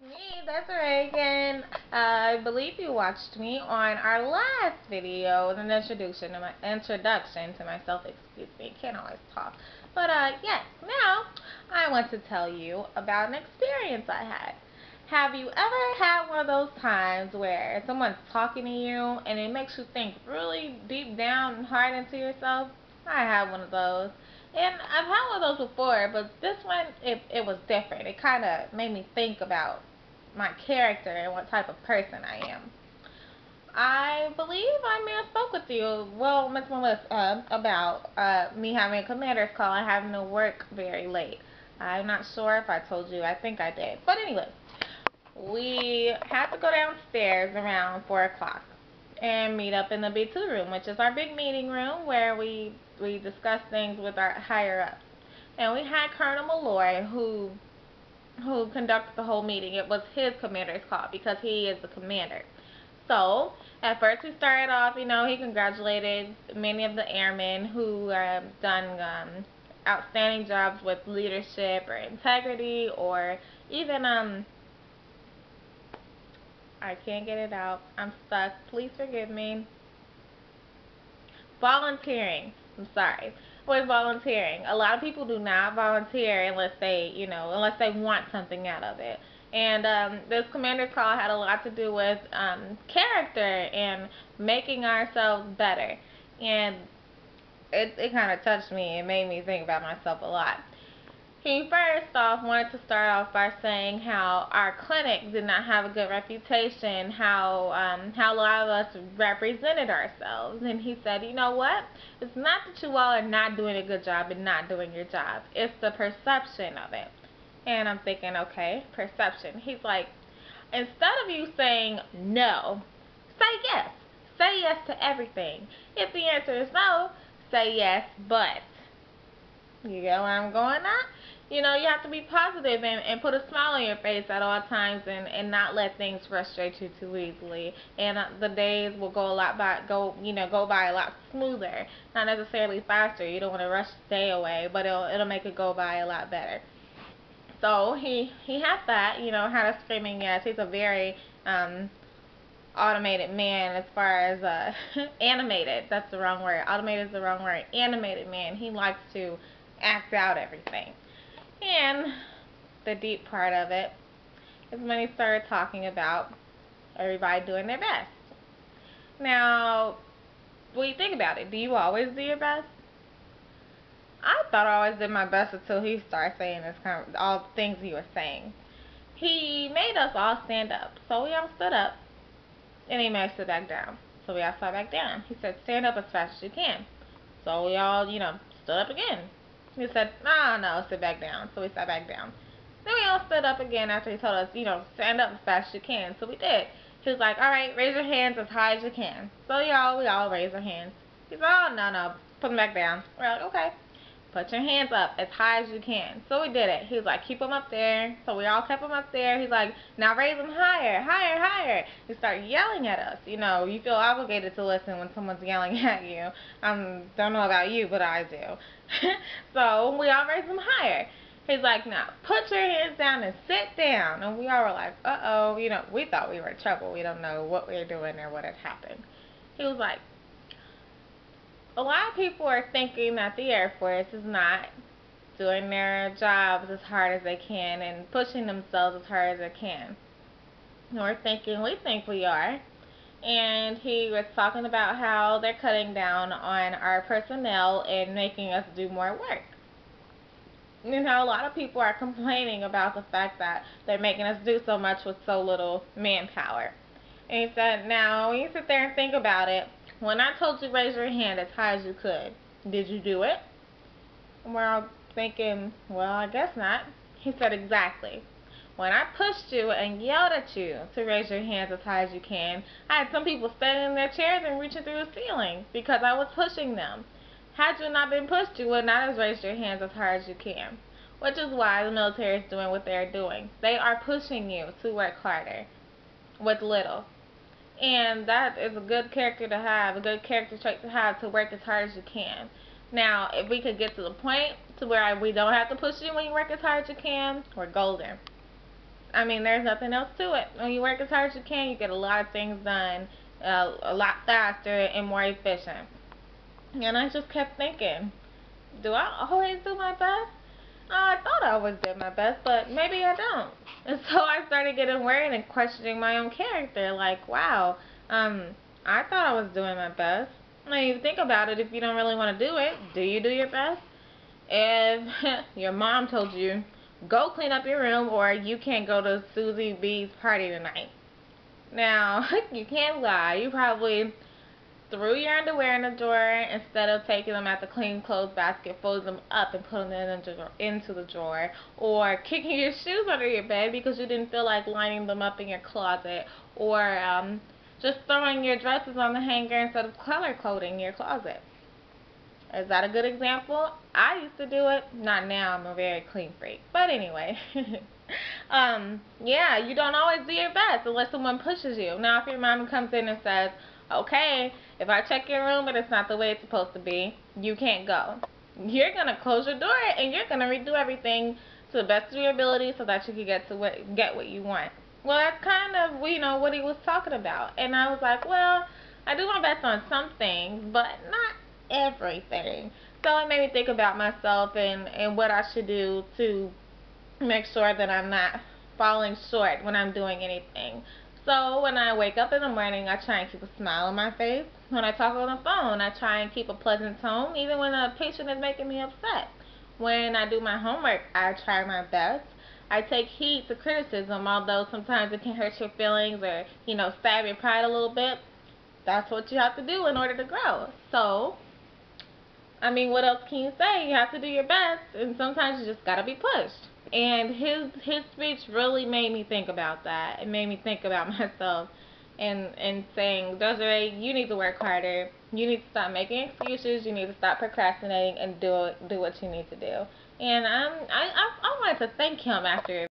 Me, that's Reagan. I believe you watched me on our last video with an introduction to myself. Excuse me, can't always talk. But yes, now I want to tell you about an experience I had. Have you ever had one of those times where someone's talking to you and it makes you think really deep down and hard into yourself? I had one of those. And I've had one of those before, but this one, it was different. It kind of made me think about my character and what type of person I am. I believe I may have spoke with you, well, Miss Melissa, about me having a commander's call and having to work very late. I'm not sure if I told you. I think I did. But anyway, we had to go downstairs around 4 o'clock and meet up in the B2 room, which is our big meeting room where we discuss things with our higher ups. And we had Colonel Malloy, who conducted the whole meeting. It was his commander's call because he is the commander. So, at first we started off, he congratulated many of the airmen who have done outstanding jobs with leadership or integrity or even, I can't get it out. I'm stuck. Please forgive me. Volunteering. I'm sorry. With volunteering. A lot of people do not volunteer unless they want something out of it. And this commander's call had a lot to do with character and making ourselves better. And it kind of touched me. It made me think about myself a lot. He first off wanted to start off by saying how our clinic did not have a good reputation, how a lot of us represented ourselves. And he said, you know what? It's not that you all are not doing a good job and not doing your job. It's the perception of it. And I'm thinking, okay, perception. He's like, instead of you saying no, say yes. Say yes to everything. If the answer is no, say yes, but. You get where I'm going at? You have to be positive and put a smile on your face at all times and not let things frustrate you too easily. And the days will go go by a lot smoother. Not necessarily faster. You don't want to rush the day away, but it'll make it go by a lot better. So he had that, had a screaming yes. He's a very automated man as far as animated. That's the wrong word. Automated is the wrong word. Animated man. He likes to act out everything. And the deep part of it is when he started talking about everybody doing their best. Now, when you think about it, do you always do your best? I thought I always did my best until he started saying all the things he was saying. He made us all stand up, so we all stood up, and he made us sit back down. So we all sat back down. He said, stand up as fast as you can. So we all, stood up again. He said, no, sit back down. So we sat back down. Then we all stood up again after he told us, stand up as fast as you can. So we did. He was like, all right, raise your hands as high as you can. So we all raised our hands. He said, oh, no, put them back down. We're like, okay. Put your hands up as high as you can. So we did it. He was like, keep them up there. So we all kept them up there. He's like, now raise them higher, higher, higher. He started yelling at us. You feel obligated to listen when someone's yelling at you. Don't know about you, but I do. So we all raised them higher. He's like, now put your hands down and sit down. And we all were like, uh-oh. We thought we were in trouble. We don't know what we were doing or what had happened. He was like, a lot of people are thinking that the Air Force is not doing their jobs as hard as they can and pushing themselves as hard as they can. We're thinking we think we are. And he was talking about how they're cutting down on our personnel and making us do more work. A lot of people are complaining about the fact that they're making us do so much with so little manpower. And he said, now, when you sit there and think about it, when I told you raise your hand as high as you could, did you do it? And we're all thinking, well, I guess not. He said, exactly. When I pushed you and yelled at you to raise your hands as high as you can, I had some people standing in their chairs and reaching through the ceiling because I was pushing them. Had you not been pushed, you would not have raised your hands as hard as you can. Which is why the military is doing what they're doing. They are pushing you to work harder with little. And that is a good character to have, a good character trait to have, to work as hard as you can. Now, if we could get to the point to where we don't have to push you when you work as hard as you can, we're golden. I mean, there's nothing else to it. When you work as hard as you can, you get a lot of things done a lot faster and more efficient. And I just kept thinking, do I always do my best? I thought I always did my best, but maybe I don't. And so I started getting worried and questioning my own character. Like, wow, I thought I was doing my best. I mean, you think about it, if you don't really want to do it, do you do your best? If your mom told you, go clean up your room or you can't go to Susie B's party tonight. Now, you can't lie. You probably threw your underwear in the drawer instead of taking them out the clean clothes basket, folding them up and putting them into the drawer, or kicking your shoes under your bed because you didn't feel like lining them up in your closet, or just throwing your dresses on the hanger instead of color coding your closet. Is that a good example? I used to do it. Not now. I'm a very clean freak. But anyway. Yeah, you don't always do your best unless someone pushes you. Now, if your mom comes in and says, okay, if I check your room and it's not the way it's supposed to be, you can't go. You're going to close your door and you're going to redo everything to the best of your ability so that you can get what you want. Well, that's kind of, what he was talking about. And I was like, well, I do my best on some things, but not everything. So it made me think about myself and what I should do to make sure that I'm not falling short when I'm doing anything. So when I wake up in the morning, I try and keep a smile on my face. When I talk on the phone, I try and keep a pleasant tone, even when a patient is making me upset. When I do my homework, I try my best. I take heed to criticism, although sometimes it can hurt your feelings or, stab your pride a little bit. That's what you have to do in order to grow. So, I mean, what else can you say? You have to do your best, and sometimes you just gotta be pushed. And his speech really made me think about that. It made me think about myself, and saying, Desiree, you need to work harder. You need to stop making excuses. You need to stop procrastinating and do what you need to do. And I wanted to thank him after.